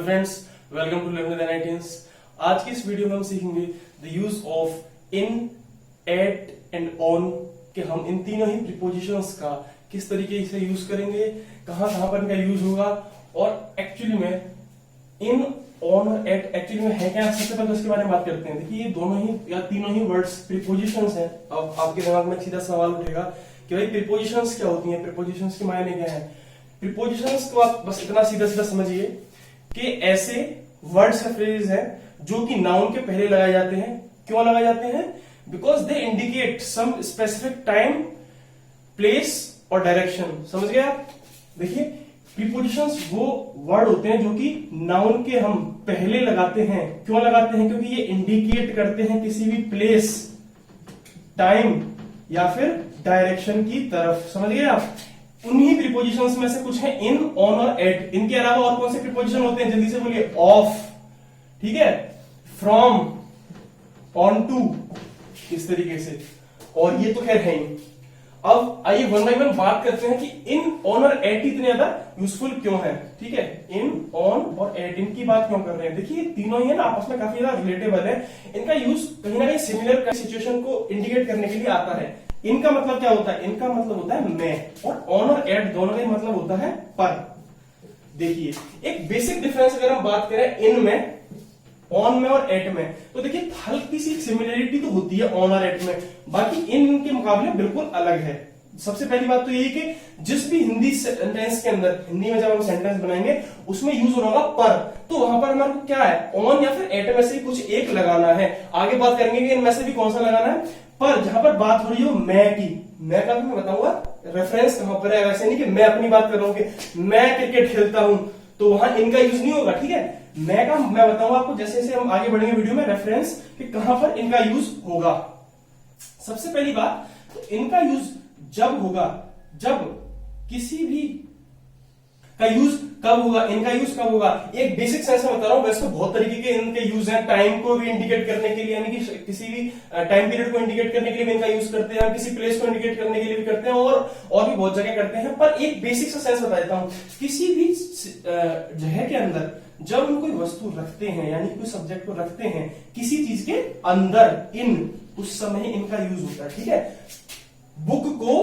Hello friends, welcome to learn with NITians. आज की इस वीडियो में हम सीखेंगे the use of in, at and on के हम इन तीनों ही प्रीपोजिशंस का किस तरीके से यूज करेंगे, कहां कहां पर इनका यूज होगा और एक्चुअली में इन, ऑन और एट एक्चुअली में है क्या। सबसे पहले उसके बारे में बात करते हैं। देखिए, ये दोनों ही या तीनों ही वर्ड्स प्रीपोजिशंस हैं। अब आपके दिमाग में सीधा सवाल उठेगा कि भाई प्रीपोजिशंस क्या होती हैं, प्रीपोजिशंस के मायने क्या है। प्रीपोजिशंस को आप बस इतना सीधा सीधा समझिए कि ऐसे वर्ड्स या फ्रेजेस हैं जो कि नाउन के पहले लगाए जाते हैं। क्यों लगाए जाते हैं? Because they indicate some specific time, place और डायरेक्शन। समझ गए आप? देखिए, प्रीपोजिशंस वो वर्ड होते हैं जो कि नाउन के हम पहले लगाते हैं। क्यों लगाते हैं? क्योंकि ये इंडिकेट करते हैं किसी भी प्लेस, टाइम या फिर डायरेक्शन की तरफ। समझ गए आप? उन्हीं प्रीपोजिशंस में से कुछ हैं इन, ऑन और एट। इनके अलावा और कौन से प्रीपोजिशन होते हैं? जल्दी से बोलिए। ऑफ, ठीक है, फ्रॉम, ऑन टू, इस तरीके से। और ये तो खैर है ही। अब आइए वन बाय वन बात करते हैं कि इन, ऑन और एट इतने ज्यादा यूजफुल क्यों है। ठीक है, इन, ऑन और एट इनकी बात क्यों कर रहे हैं। देखिए, तीनों ही है ना आपस में काफी ज्यादा रिलेटेबल है। इनका यूज कहीं ना कहीं सिमिलर सिचुएशन को इंडिकेट करने के लिए आता है। इनका मतलब क्या होता है? इनका मतलब होता है मैं, और ऑन और एट दोनों का मतलब होता है पर। देखिए, एक बेसिक डिफरेंस अगर हम बात करें इन में, ऑन में और एट में, तो देखिए हल्की सी सिमिलरिटी तो होती है ऑन और एट में, बाकी इन के मुकाबले बिल्कुल अलग है। सबसे पहली बात तो यही कि जिस भी हिंदी सेंटेंस के अंदर, हिंदी में जब हम सेंटेंस बनाएंगे उसमें यूज होगा पर, तो वहां पर हमारे को क्या है, ऑन या फिर एट में से कुछ एक लगाना है। आगे बात करेंगे कि इनमें से भी कौन सा लगाना है। पर जहां पर बात हो रही हो मैं की, मैं का मैं बताऊंगा रेफरेंस कहां पर है। वैसे नहीं कि मैं अपनी बात कर रहा हूं कि मैं क्रिकेट खेलता हूं तो वहां इनका यूज नहीं होगा। ठीक है, मैं बताऊंगा आपको जैसे जैसे हम आगे बढ़ेंगे वीडियो में रेफरेंस कि कहां पर इनका यूज होगा। सबसे पहली बात तो इनका यूज जब होगा, जब किसी भी का यूज कब होगा, इनका यूज कब होगा। एक बेसिक सेंस में बता रहा हूं, वैसे तो बहुत तरीके के इनके यूज हैं। टाइम को भी इंडिकेट करने के लिए, यानी कि किसी भी टाइम पीरियड को इंडिकेट करने के लिए भी इनका यूज करते हैं, किसी प्लेस को इंडिकेट करने के लिए भी करते हैं, और भी बहुत जगह करते हैं। पर एक बेसिक सा सेंस बता देता हूं। किसी भी जगह के अंदर जब हम कोई वस्तु रखते हैं, यानी कोई सब्जेक्ट को रखते हैं किसी चीज के अंदर, इन, उस समय इनका यूज होता है। ठीक है, बुक को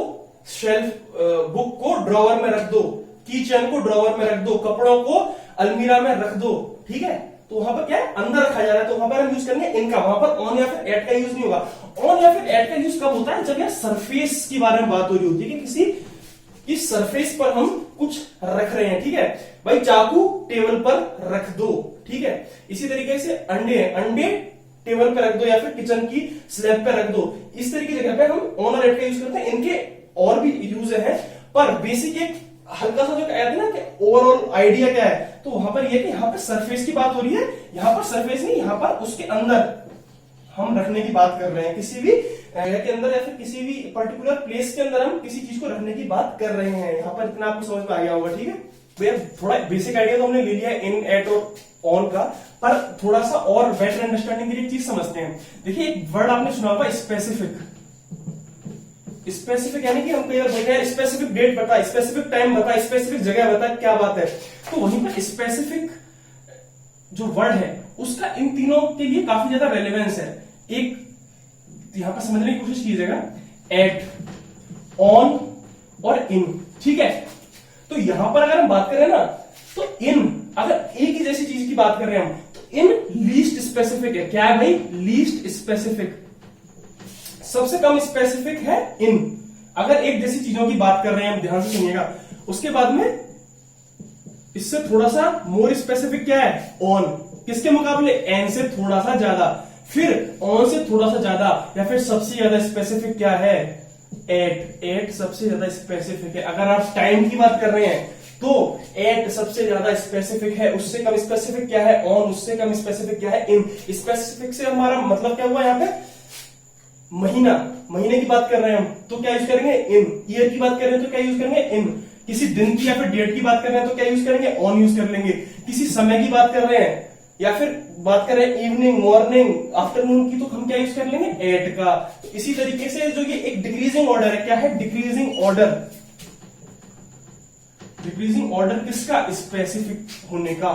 बुक को ड्रॉवर में रख दो, कीचेन को ड्रॉवर में रख दो, कपड़ों को अलमीरा में रख दो। ठीक है, तो वहां पर क्या है, अंदर रखा जा रहा है, तो वहां पर हम यूज करेंगे इनका। वहां पर ऑन या फिर एट का यूज नहीं होगा। ऑन या फिर एट का यूज कब होता है? जब यह सरफेस के बारे में बात हो रही होती है कि किसी इस सरफेस पर हम कुछ रख रहे हैं। ठीक है भाई, चाकू टेबल पर रख दो। ठीक है, इसी तरीके से अंडे टेबल पर रख दो या फिर किचन की स्लैब पर रख दो। इस तरीके की जगह पे हम ऑन और एट का यूज करते हैं। इनके और भी यूज है, पर बेसिक एक हल्का सा जो कहते हैं ना कि ओवरऑल आइडिया क्या है, तो वहां पर यह कि यहां पर सरफेस की बात हो रही है। यहां पर सरफेस नहीं, यहां पर उसके अंदर हम रखने की बात कर रहे हैं। किसी भी जगह के अंदर या फिर किसी भी पर्टिकुलर प्लेस के अंदर हम किसी चीज को रखने की बात कर रहे हैं। यहां पर इतना आपको समझ में आ गया होगा। ठीक है भैया, थोड़ा बेसिक आइडिया तो हमने ले लिया इन, एट और ऑन का, पर थोड़ा सा और बेटर अंडरस्टैंडिंग के लिए चीज समझते हैं। देखिए, एक वर्ड आपने सुना होगा स्पेसिफिक। स्पेसिफिक यानी कि हम कई बार बोलते हैं स्पेसिफिक डेट बता, स्पेसिफिक टाइम बता, स्पेसिफिक जगह बता, क्या बात है। तो वहीं पर स्पेसिफिक जो वर्ड है उसका इन तीनों के लिए काफी ज्यादा रेलेवेंस है। एक यहां पर समझने की कोशिश कीजिएगा, एट, ऑन और इन। ठीक है, तो यहां पर अगर हम बात करें ना, तो इन, अगर एक ही जैसी चीज की बात कर रहे हैं हम, तो इन लीस्ट स्पेसिफिक है। क्या है भाई? लीस्ट स्पेसिफिक, सबसे कम स्पेसिफिक है इन। अगर एक जैसी चीजों की बात कर रहे हैं हम, ध्यान से सुनिएगा। उसके बाद में इससे थोड़ा सा मोर स्पेसिफिक क्या है? ऑन। किसके मुकाबले? एन से थोड़ा सा ज्यादा, फिर ऑन से थोड़ा सा ज्यादा, या फिर सबसे ज्यादा स्पेसिफिक क्या है? एट। एट सबसे ज्यादा स्पेसिफिक है। अगर आप टाइम की बात कर रहे हैं तो एट सबसे ज्यादा स्पेसिफिक है। उससे कम स्पेसिफिक क्या है? ऑन। उससे कम स्पेसिफिक क्या है? इन। स्पेसिफिक से हमारा मतलब क्या हुआ यहां पे? महीना, महीने की बात कर रहे हैं हम तो क्या यूज करेंगे? इन। ईयर की बात कर रहे हैं तो क्या यूज करेंगे? इन। किसी दिन की या फिर डेट की बात कर रहे हैं तो क्या यूज करेंगे? ऑन यूज कर लेंगे। किसी समय की बात कर रहे हैं या फिर बात कर रहे हैं इवनिंग, मॉर्निंग, आफ्टरनून की, तो हम क्या यूज कर लेंगे? एट का। तो इसी तरीके से जो ये एक डिक्रीजिंग ऑर्डर है, क्या है? Decreasing order. डिक्रीजिंग ऑर्डर किसका? स्पेसिफिक होने का।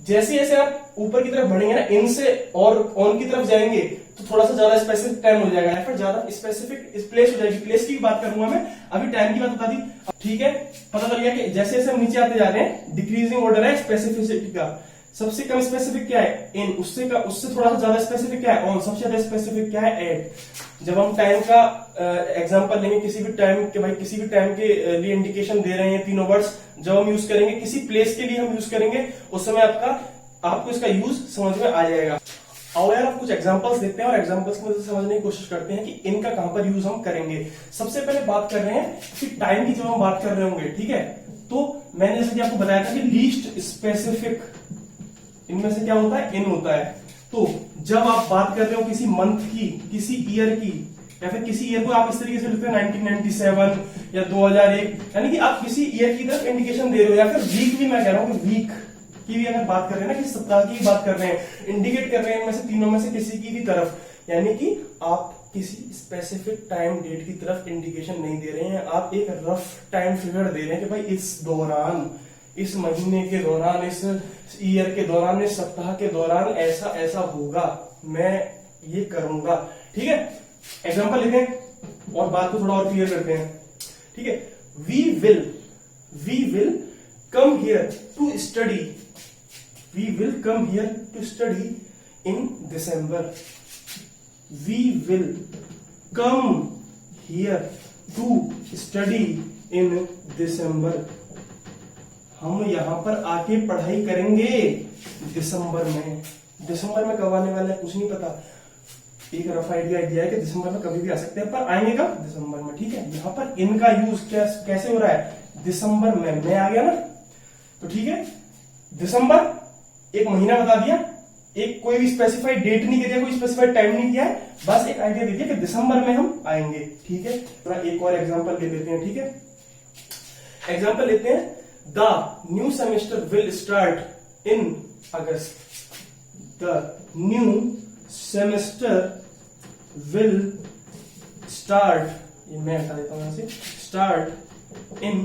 जैसे जैसे आप ऊपर की तरफ बढ़ेंगे ना, इन से और ऑन की तरफ जाएंगे तो थोड़ा सा ज्यादा स्पेसिफिक टाइम हो जाएगा, या फिर ज्यादा स्पेसिफिक प्लेस हो जाएगी। प्लेस की बात करूंगा मैं, अभी टाइम की बात बता दी। ठीक है, पता चल गया कि जैसे जैसे हम नीचे आते जा रहे हैं डिक्रीजिंग ऑर्डर है स्पेसिफिसिटी का। सबसे कम स्पेसिफिक क्या है? इन। उससे थोड़ा सा ज्यादा स्पेसिफिक क्या है? ऑन। सबसे ज्यादा स्पेसिफिक क्या है? एट। जब हम टाइम का एग्जांपल लेंगे, किसी भी टाइम के भाई किसी भी टाइम के लिए इंडिकेशन दे रहे हैं, तीनों वर्ड्स जब हम यूज करेंगे, किसी प्लेस के लिए हम यूज करेंगे, उस समय आपको इसका यूज समझ में आ जाएगा। और यार आप कुछ एग्जांपल्स देखते हैं और एग्जांपल्स की मदद से समझने की कोशिश करते हैं कि इनका कहां पर यूज हम करेंगे। सबसे पहले बात कर रहे हैं कि टाइम की जब हम बात कर रहे होंगे, ठीक है, तो मैंने जैसे कि आपको बताया था कि लीस्ट स्पेसिफिक इनमें से क्या होता है? इन होता है। तो जब आप बात कर रहे हो किसी मंथ की, किसी ईयर की, या फिर किसी ईयर को आप इस तरीके से लिखते हैं 1997 या 2001, यानी कि आप किसी ईयर की तरफ इंडिकेशन दे रहे हो, या फिर वीक भी मैं कह रहा हूं कि वीक की भी अगर बात कर रहे हैं ना, कि सप्ताह की बात कर रहे हैं, इंडिकेट कर रहे हैं इनमें से तीनों में से किसी की भी तरफ, यानी कि आप किसी स्पेसिफिक टाइम डेट की तरफ इंडिकेशन नहीं दे रहे हैं, आप एक रफ टाइम फिगर दे रहे हैं कि भाई इस दौरान, इस महीने के दौरान, इस ईयर के दौरान, इस सप्ताह के दौरान ऐसा ऐसा होगा, मैं ये करूंगा। ठीक है, एग्जांपल लेते हैं और बात को थोड़ा और क्लियर करते हैं। ठीक है, we will come here to study, we will come here to study in December, we will come here to study in December, हम यहां पर आके पढ़ाई करेंगे दिसंबर में। दिसंबर में कब आने वाला है कुछ नहीं पता, एक रफ आइडिया दिया है कि दिसंबर में कभी भी आ सकते हैं, पर आएंगे कब? दिसंबर में। ठीक है, यहां पर इनका यूज कैसे हो रहा है? दिसंबर में आ गया ना, तो ठीक है, दिसंबर एक महीना बता दिया, एक कोई भी स्पेसिफाइड डेट नहीं किया, कोई स्पेसिफाइड टाइम नहीं किया है, बस एक आइडिया दे दिया कि दिसंबर में हम आएंगे। ठीक है, थोड़ा एक और एग्जांपल ले लेते हैं। ठीक है, एग्जांपल लेते हैं, the new semester will start in August, the new semester will start, ये मैं हटा देता हूं यहां से, स्टार्ट इन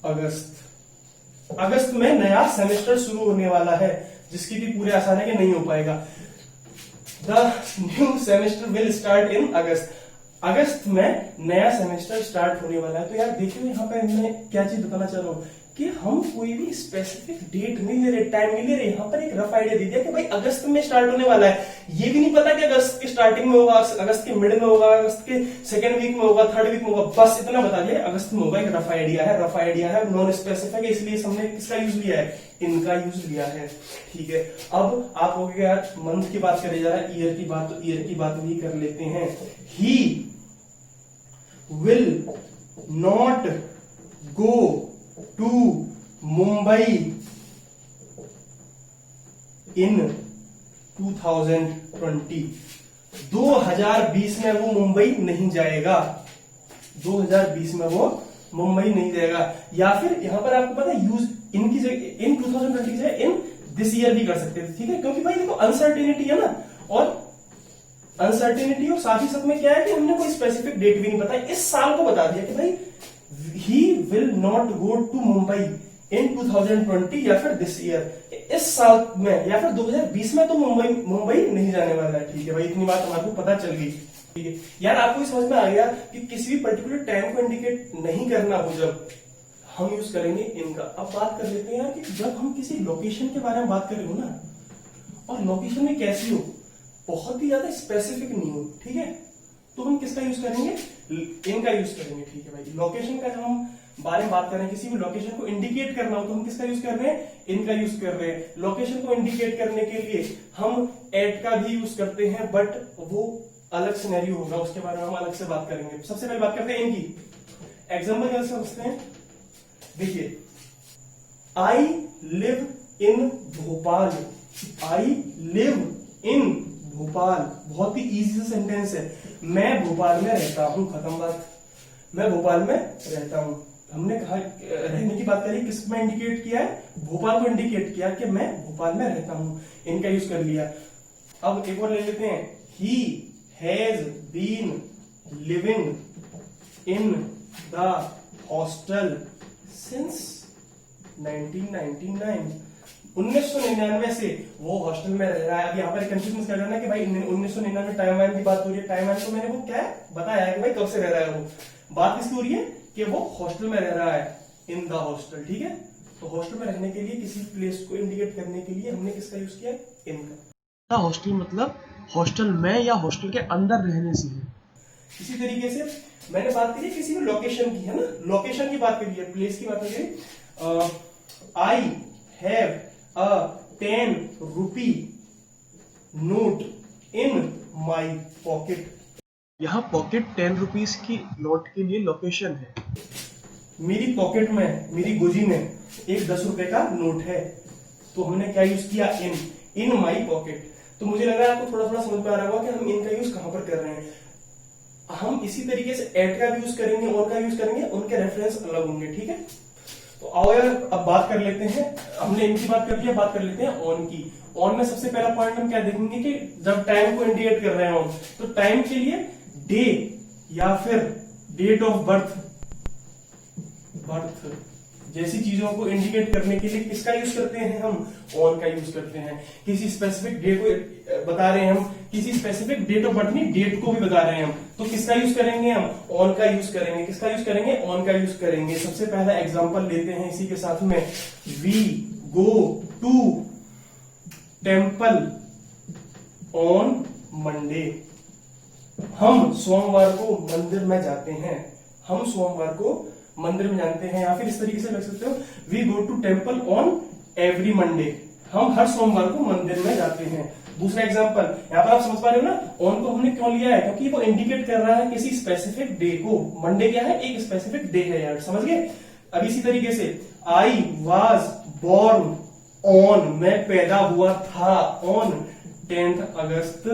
अगस्त। अगस्त में नया सेमेस्टर शुरू होने वाला है, जिसकी भी पूरे आसान है कि नहीं हो पाएगा। The new semester will start in August, अगस्त में नया सेमेस्टर स्टार्ट होने वाला है। तो यार देखिए यहाँ पे मैं क्या चीज बताना चाह रहा हूं कि हम कोई भी स्पेसिफिक डेट नहीं ले रहे, टाइम नहीं ले रहे, यहाँ पर एक रफ आइडिया दे दिया कि भाई अगस्त में स्टार्ट होने वाला है। ये भी नहीं पता कि अगस्त के स्टार्टिंग में होगा, अगस्त के मिड में होगा, अगस्त के सेकंड वीक में होगा, थर्ड वीक में होगा, बस इतना बता दिया अगस्त में होगा। एक रफ आइडिया है, रफ आइडिया है, नॉन स्पेसिफिक है, इसलिए हमने किसका यूज लिया है? इनका यूज लिया है। ठीक है, अब आप हो गया मंथ की बात करे जा रहा है, ईयर की बात, तो ईयर की बात भी कर लेते हैं। He will not go to Mumbai in 2020, 2020 में वो मुंबई नहीं जाएगा, 2020 में वो मुंबई नहीं जाएगा। या फिर यहां पर आपको पता है यूज इनकी जगह, इन 2020 की जगह इन दिस ईयर भी कर सकते थे। ठीक है, क्योंकि भाई देखो अनसर्टेनिटी है ना, और अनसर्टेनिटी, और साथ ही साथ में क्या है कि हमने कोई स्पेसिफिक डेट भी नहीं पता, इस साल को बता दिया कि भाई he will not go to Mumbai in 2020 या फिर दिस ईयर, इस साल में या फिर 2020 में तो मुंबई नहीं जाने वाला है। ठीक है भाई, इतनी बात हमारे को पता चल गई। ठीक है यार, आपको समझ में आ गया कि किसी भी पर्टिकुलर टाइम को इंडिकेट नहीं करना हो जब हम यूज करेंगे इनका। अब बात कर लेते हैं यार कि जब हम किसी लोकेशन के बारे में बात कर रहे हो ना, और लोकेशन में कैसी हो, बहुत ही ज्यादा स्पेसिफिक नहीं हो, ठीक है, तो हम किसका यूज करेंगे? इनका यूज करेंगे। ठीक है भाई, लोकेशन का जब हम बारे में बात कर रहे हैं, किसी भी लोकेशन को इंडिकेट करना हो तो हम किसका यूज कर रहे हैं? इनका यूज कर रहे हैं। लोकेशन को इंडिकेट करने के लिए हम एट का भी यूज करते हैं, बट वो अलग सिनेरियो होगा, उसके बारे में हम अलग से बात करेंगे। सबसे पहले बात करते हैं इनकी। एग्जाम्पल कैसे समझते हैं? देखिए, I live in Bhopal, I live in Bhopal, बहुत ही इजी सेंटेंस है। मैं भोपाल में रहता हूं, खत्म बात। मैं भोपाल में रहता हूं। हमने कहा रहने की बात करी, किस में इंडिकेट किया है? भोपाल को इंडिकेट किया कि मैं भोपाल में रहता हूं, इनका यूज कर लिया। अब एक और ले लेते हैं, he has been living in the hostel since 1999, 1999 से वो हॉस्टल में रह रहा है। अब यहाँ पर कंफ्यूजन कर रहा है कि भाई 1999 टाइम लाइन की बात हो रही है। टाइम लाइन को मैंने वो क्या बताया है कि भाई कब से रह रहा है वो। बात किसकी हो रही है कि वो हॉस्टल में रह रहा है, इन द हॉस्टल। ठीक है, तो हॉस्टल में रहने के लिए किसी प्लेस को इंडिकेट करने के लिए हमने किसका यूज किया, इन का। हॉस्टल मतलब हॉस्टल में या हॉस्टल के अंदर रहने से है। इसी तरीके से मैंने बात करी किसी भी लोकेशन की, है ना, लोकेशन की बात करी है, प्लेस की बात करी। I have a 10 rupee note in my pocket. यहाँ पॉकेट 10 रुपीज की नोट के लिए लोकेशन है। मेरी पॉकेट में, मेरी गोजी में एक 10 रुपए का नोट है, तो हमने क्या यूज किया, इन माई पॉकेट। तो मुझे लग रहा है आपको थोड़ा थोड़ा समझ में आ रहा होगा कि हम इन का यूज कहां पर कर रहे हैं। हम इसी तरीके से एट का भी यूज करेंगे, और का यूज करेंगे, उनके रेफरेंस अलग होंगे। ठीक है, तो आओ यार अब बात कर लेते हैं। हमने इनकी बात कर लिया, बात कर लेते हैं ऑन की। ऑन में सबसे पहला पॉइंट हम क्या देखेंगे कि जब टाइम को इंडिकेट कर रहे हैं ऑन, तो टाइम के लिए डे या फिर डेट ऑफ बर्थ जैसी चीजों को इंडिकेट करने के लिए किसका यूज करते हैं, हम ऑन का यूज करते हैं। किसी स्पेसिफिक डे को बता रहे हैं हम, किसी स्पेसिफिक डेट ऑफ बर्थ नहीं, डेट को भी बता रहे हैं हम, तो किसका यूज करेंगे, हम ऑन का यूज करेंगे। किसका यूज करेंगे, ऑन का यूज करेंगे। सबसे पहला एग्जांपल लेते हैं इसी के साथ में, we go to temple on Monday. हम सोमवार को मंदिर में जाते हैं। हम सोमवार को मंदिर में जाते हैं। या फिर इस तरीके से लिख सकते हो, we go to temple on every Monday. हम हर सोमवार को मंदिर में जाते हैं। दूसरा एग्जांपल, यहाँ पर आप समझ पा रहे हो ना, ऑन को हमने क्यों लिया है, क्योंकि वो इंडिकेट कर रहा है किसी स्पेसिफिक डे को। मंडे क्या है, एक स्पेसिफिक डे है यार, समझ गए। अब इसी तरीके से आई वॉज बोर्न ऑन, मैं पैदा हुआ था ऑन 10 अगस्त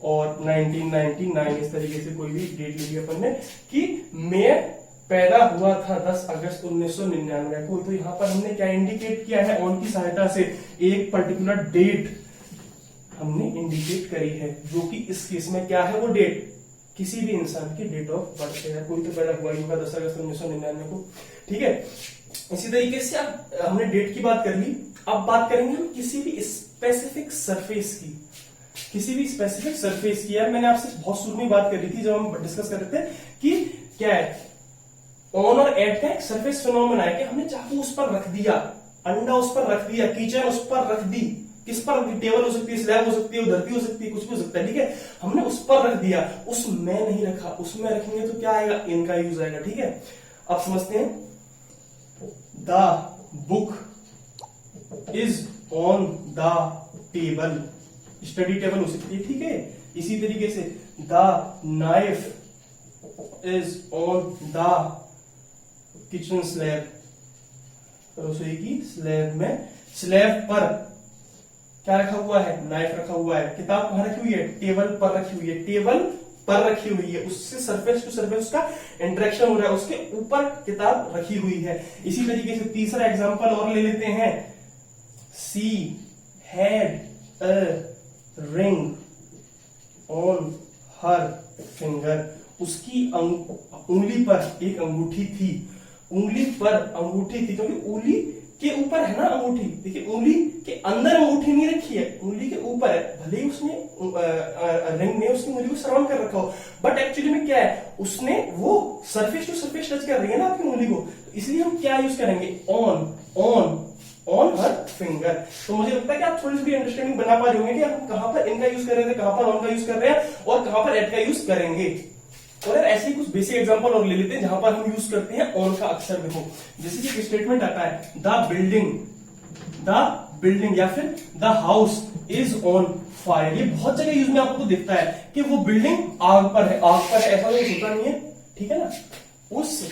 और 1999। इस तरीके से कोई भी डेट ली अपन ने कि मैं पैदा हुआ था 10 अगस्त 1999 को। तो यहां पर हमने क्या इंडिकेट किया है, ऑन की सहायता से एक पर्टिकुलर डेट हमने इंडिकेट करी है, जो कि इस केस में क्या है, वो डेट किसी भी इंसान की डेट ऑफ बर्थ है। कोई तो पैदा हुआ ही होगा 10 अगस्त 1999 को। ठीक है, इसी तरीके से अब हमने डेट की बात कर ली। अब बात करेंगे हम किसी भी स्पेसिफिक सरफेस की। किसी भी स्पेसिफिक सरफेस की, यार मैंने आपसे बहुत शुरू में बात कर रही थी जब हम डिस्कस कर रहे थे कि क्या है, ऑन और एट का एक सरफेस फिनोमेना है कि हमने चाकू उस पर रख दिया, अंडा उस पर रख दिया, किचन उस पर रख दी। किस पर, टेबल हो सकती है, स्लैब हो सकती है, धरती हो सकती है, कुछ भी हो सकता है। ठीक है, हमने उस पर रख दिया, उसमें नहीं रखा। उसमें रखेंगे तो क्या आएगा, इनका यूज आएगा। ठीक है, अब समझते हैं, the book is on the table, study table हो सकती है। ठीक है, इसी तरीके से the knife is on the kitchen slab, रसोई की स्लैब में, स्लैब पर क्या रखा हुआ है, नाइफ रखा हुआ है। किताब कहां रखी हुई है, टेबल पर रखी हुई है, टेबल पर रखी हुई है, उससे सरफेस टू सरफेस का इंटरेक्शन हो रहा है, उसके ऊपर किताब रखी हुई है। इसी तरीके से तीसरा एग्जांपल और ले लेते हैं, she had a ring on her finger, उसकी उंगली पर एक अंगूठी थी। उंगली पर अंगूठी थी, क्योंकि उंगली के ऊपर है ना अंगूठी। देखिए, उंगली के अंदर अंगूठी नहीं रखी है, उंगली के ऊपर है। भले ही उसने रिंग में उसकी उंगली को सराउंड कर रखा हो, बट एक्चुअली में क्या है, उसने वो सरफेस टू सरफेस टच कर रही है ना आपकी उंगली को। तो इसलिए हम क्या यूज करेंगे, ऑन हर फिंगर। तो मुझे लगता है कि आप थोड़ी सी अंडरस्टैंडिंग बना पा रहे होंगे कि हम कहां पर इनका यूज कर रहे थे, कहां पर ऑन का यूज कर रहे हैं और कहां पर एट का यूज करेंगे। और यार ऐसे ही कुछ बेसिक एग्जांपल और ले लेते हैं जहां पर हम यूज करते हैं ऑन का अक्सर। देखो, जैसे कि एक स्टेटमेंट आता है, द बिल्डिंग या फिर the house is on fire. ये बहुत जगह यूज में आपको दिखता है कि वो बिल्डिंग आग पर है, आग पर है, ऐसा नहीं होता नहीं है। ठीक है ना, उस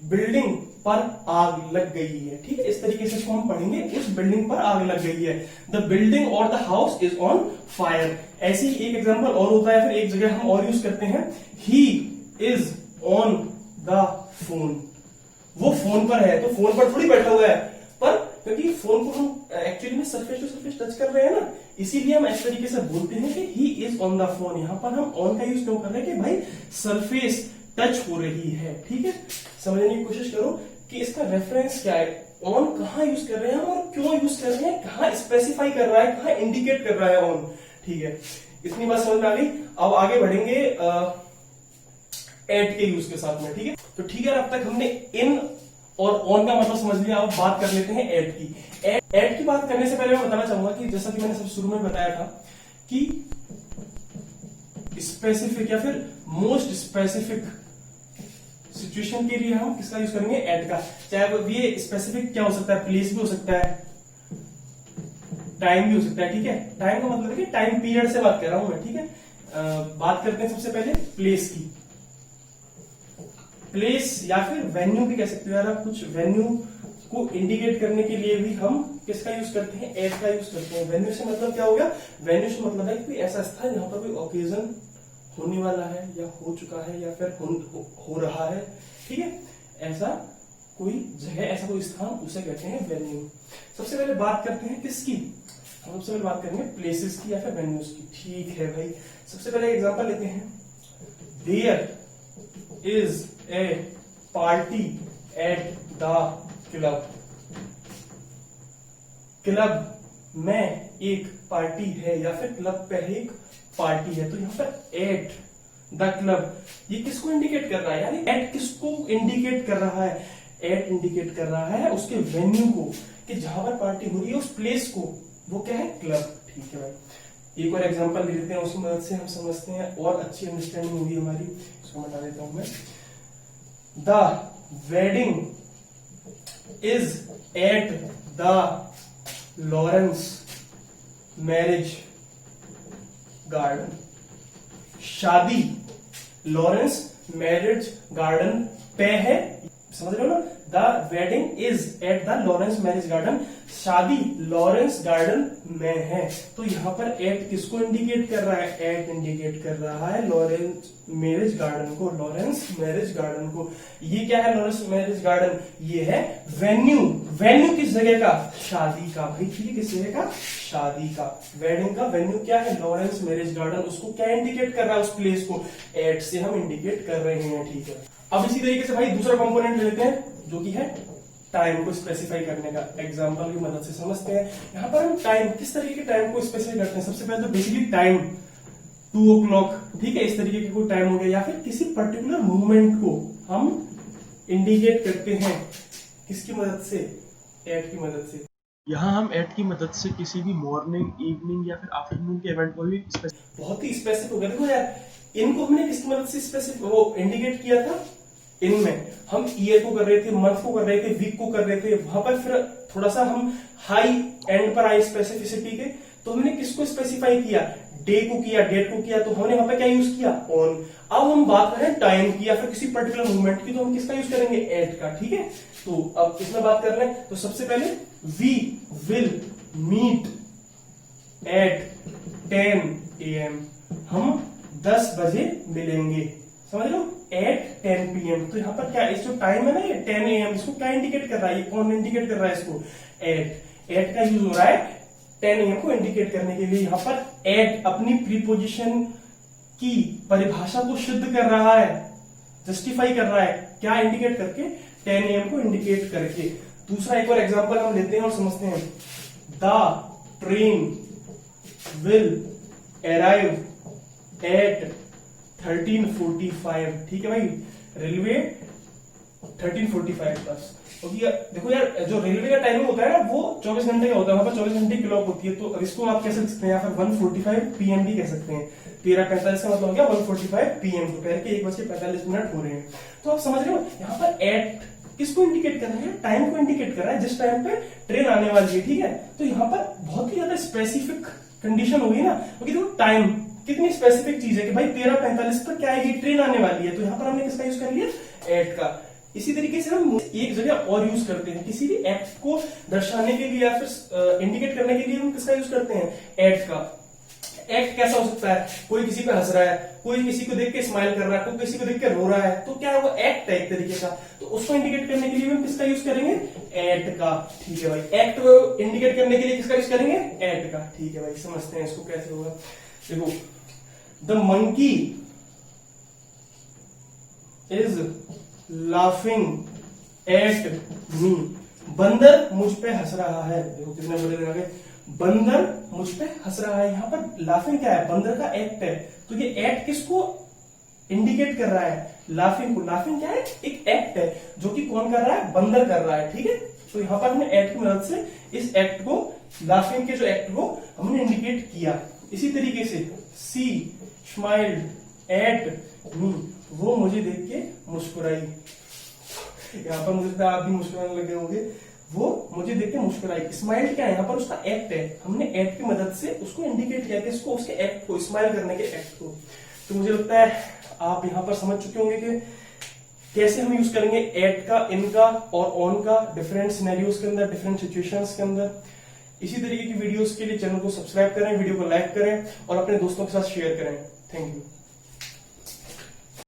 बिल्डिंग पर आग लग गई है। ठीक है, इस तरीके से इसको हम पढ़ेंगे, उस बिल्डिंग पर आग लग गई है, द बिल्डिंग और the house is on fire. ऐसे ही एक एग्जांपल और होता है, फिर एक जगह हम और यूज करते हैं, he is on the phone. वो फोन पर है, तो फोन पर थोड़ी बैठा हुआ है, पर क्योंकि फोन को हम एक्चुअली में सरफेस टू सरफेस टच कर रहे हैं ना, इसीलिए हम इस तरीके से बोलते हैं कि he is on the phone. यहां पर हम ऑन का यूज क्यों कर रहे हैं कि भाई सरफेस टच हो रही है। ठीक है, समझने की कोशिश करो कि इसका रेफरेंस क्या है। ऑन कहाँ यूज कर रहे हैं और क्यों यूज कर रहे हैं, कहाँ स्पेसिफाई कर रहा है, कहाँ इंडिकेट कर रहा है ऑन। ठीक है, इतनी बात समझ में आ गई। अब आगे बढ़ेंगे एट के यूज के साथ में। ठीक है, तो ठीक है, अब तक हमने इन और ऑन का मतलब समझ लिया। अब बात कर लेते हैं एट की। एट की बात करने से पहले मैं बताना चाहूंगा कि जैसा कि मैंने सब शुरू में बताया था कि स्पेसिफिक या फिर मोस्ट स्पेसिफिक सिचुएशन के लिए हम किसका यूज करेंगे, एट का। चाहे वो ये स्पेसिफिक क्या हो सकता है, प्लेस भी हो सकता है, टाइम भी हो सकता है। ठीक है, टाइम का मतलब है कि टाइम पीरियड से बात कर रहा हूं मैं। ठीक है, बात करते हैं सबसे पहले प्लेस की। प्लेस या फिर वेन्यू भी कह सकते हो यार आप, कुछ वेन्यू को इंडिकेट करने के लिए भी हम किसका यूज करते हैं, एट का यूज करते हैं। वेन्यू से मतलब क्या हो गया, वेन्यू से मतलब है कोई ऐसा स्थान जहां पर कोई ओकेजन होने वाला है या हो चुका है या फिर हो रहा है। ठीक है, ऐसा कोई जगह, ऐसा कोई स्थान, उसे कहते हैं वेन्यू। सबसे पहले बात करते हैं किसकी, हम सबसे पहले बात करेंगे प्लेसेस की या फिर वेन्यूज की। ठीक है भाई, सबसे पहले एग्जांपल लेते हैं। There is a party at the club. Club में एक पार्टी है या फिर क्लब पे एक पार्टी है। तो यहां पर एट द क्लब, ये किसको इंडिकेट कर रहा है, यानी एट किसको इंडिकेट कर रहा है, एट इंडिकेट कर रहा है उसके वेन्यू को, कि जहां पर पार्टी हो रही है उस प्लेस को, वो क्या है, क्लब। ठीक है भाई, एक और एग्जांपल ले लेते हैं, उसकी मदद से हम समझते हैं और अच्छी अंडरस्टैंडिंग होगी हमारी। इसको बता देता हूं मैं। The wedding is at the Lawrence marriage garden. शादी लॉरेंस मैरिज गार्डन पे है, समझ रहे हो ना। The wedding is at the Lawrence marriage garden, शादी लॉरेंस गार्डन में है। तो यहाँ पर एट किसको इंडिकेट कर रहा है, एट इंडिकेट कर रहा है लॉरेंस मैरिज गार्डन को, लॉरेंस मैरिज गार्डन को। ये क्या है लॉरेंस मैरिज गार्डन, ये है वेन्यू। वेन्यू किस जगह का, शादी का भाई। ठीक है, किस जगह का, शादी का। वेडिंग का वेन्यू क्या है, लॉरेंस मैरिज गार्डन। उसको क्या इंडिकेट कर रहा है, उस प्लेस को एट से हम इंडिकेट कर रहे हैं। ठीक है, अब इसी तरीके से भाई दूसरा कंपोनेंट ले लेते हैं जो कि है टाइम को स्पेसिफाई करने का। एग्जांपल की मदद से समझते हैं। यहां पर हम टाइम, किस तरीके के टाइम को स्पेसिफाई करते हैं। सबसे पहले तो बेसिकली टाइम 2 o'clock, ठीक है, इस तरीके का कोई टाइम हो गया, या फिर किसी पर्टिकुलर मूवमेंट को हम इंडिकेट करते हैं किसकी मदद से, एट की मदद से। यहाँ हम एट की मदद से किसी भी मॉर्निंग, इवनिंग या फिर आफ्टरनून के इवेंट को भी बहुत ही स्पेसिफिक हो गया। देखो यार, इनको हमने किसकी मदद से स्पेसिफिक वो इंडिकेट किया था, इनमें हम ईयर को कर रहे थे, मंथ को कर रहे थे, वीक को कर रहे थे। वहां पर फिर थोड़ा सा हम हाई एंड पर आए स्पेसिफिसिटी के, तो हमने किसको स्पेसिफाई किया, डे को किया, डेट को किया। तो हमने वहां पर क्या यूज किया, ऑन। अब हम बात करें टाइम की या फिर किसी पर्टिकुलर मूवमेंट की, तो हम किसका यूज करेंगे, एट का। ठीक है, तो अब इसमें बात कर रहे हैं, तो सबसे पहले we will meet at 10 AM, हम 10 बजे मिलेंगे, समझ लो, एट 10 PM। तो यहाँ पर क्या, इस जो टाइम है ना, ये 10 AM, इसको क्या इंडिकेट कर रहा है, ये कौन इंडिकेट कर रहा है इसको, एट। एट का यूज हो रहा है 10 AM को इंडिकेट करने के लिए। यहाँ पर एट अपनी प्रीपोजिशन की परिभाषा को सिद्ध कर रहा है, जस्टिफाई कर रहा है, क्या इंडिकेट करके, 10 AM को इंडिकेट करके। दूसरा एक और एग्जांपल हम लेते हैं और समझते हैं। The train will arrive at 13:45। ठीक है भाई, रेलवे 13:45 प्लस। क्योंकि देखो यार, जो रेलवे का टाइमिंग होता है ना, वो 24 घंटे का होता है, वहां पर 24 घंटे की क्लॉक होती है। तो इसको आप कह सकते हैं, या फिर 1:45 PM भी कह सकते हैं। 13:45 का मतलब हो गया 1:45 PM, दोपहर के 1:45 हो रहे हैं। तो आप समझ रहे हो, यहाँ पर एट किसको इंडिकेट कर रहा है, टाइम को इंडिकेट कर रहा है, जिस टाइम पे ट्रेन आने वाली है। ठीक है, तो यहाँ पर बहुत ही ज्यादा स्पेसिफिक कंडीशन होगी ना, क्योंकि देखो टाइम कितनी स्पेसिफिक चीज है कि भाई 13:45 पर क्या आएगी, ट्रेन आने वाली है। तो यहाँ पर हमने किसका यूज कर लिया, एट का। इसी तरीके से हम एक जगह और यूज करते हैं, किसी भी एक्ट को दर्शाने के लिए या फिर इंडिकेट करने के लिए हम किसका यूज करते हैं, एट का। एक्ट कैसा हो सकता है, कोई किसी पे हंस रहा है, कोई किसी को देख के स्माइल कर रहा है, कोई किसी को देख के रो रहा है, तो क्या होगा, एक्ट है एक तरीके का। तो उसको इंडिकेट करने के लिए हम किसका यूज करेंगे, एट का। ठीक है भाई, एक्ट को इंडिकेट करने के लिए किसका यूज करेंगे, एट का। ठीक है भाई, समझते हैं इसको कैसे होगा। देखो, the monkey is laughing at me. बंदर मुझ पे हंस रहा है, देखो कितने बोले आगे, बंदर मुझ पे हंस रहा है। यहाँ पर लाफिंग क्या है, बंदर का एक्ट है, तो ये एक्ट किसको इंडिकेट कर रहा है, लाफिंग को। लाफिंग क्या है, एक एक्ट है जो कि कौन कर रहा है, बंदर कर रहा है, ठीक है। तो यहाँ पर हमने एक्ट की मदद से इस एक्ट को, लाफिंग के जो एक्ट को हमने इंडिकेट किया। इसी तरीके से सी स्माइल्ड एट मी, वो मुझे देख के मुस्कुराई। यहाँ पर मुझे आप भी मुस्कुराने लगे होंगे, वो मुझे देख के मुस्कुराई। स्माइल क्या है, यहाँ पर उसका एक्ट है, हमने एक्ट की मदद से उसको इंडिकेट किया कि इसको, उसके एक्ट को, स्माइल करने के एक्ट को। तो मुझे लगता है आप यहाँ पर समझ चुके होंगे कि कैसे हम यूज करेंगे एट का, इन का और ऑन का डिफरेंट सिनेरियोज के अंदर, डिफरेंट सिचुएशंस के अंदर। इसी तरीके की वीडियोस के लिए चैनल को सब्सक्राइब करें, वीडियो को लाइक करें और अपने दोस्तों के साथ शेयर करें। Thank you.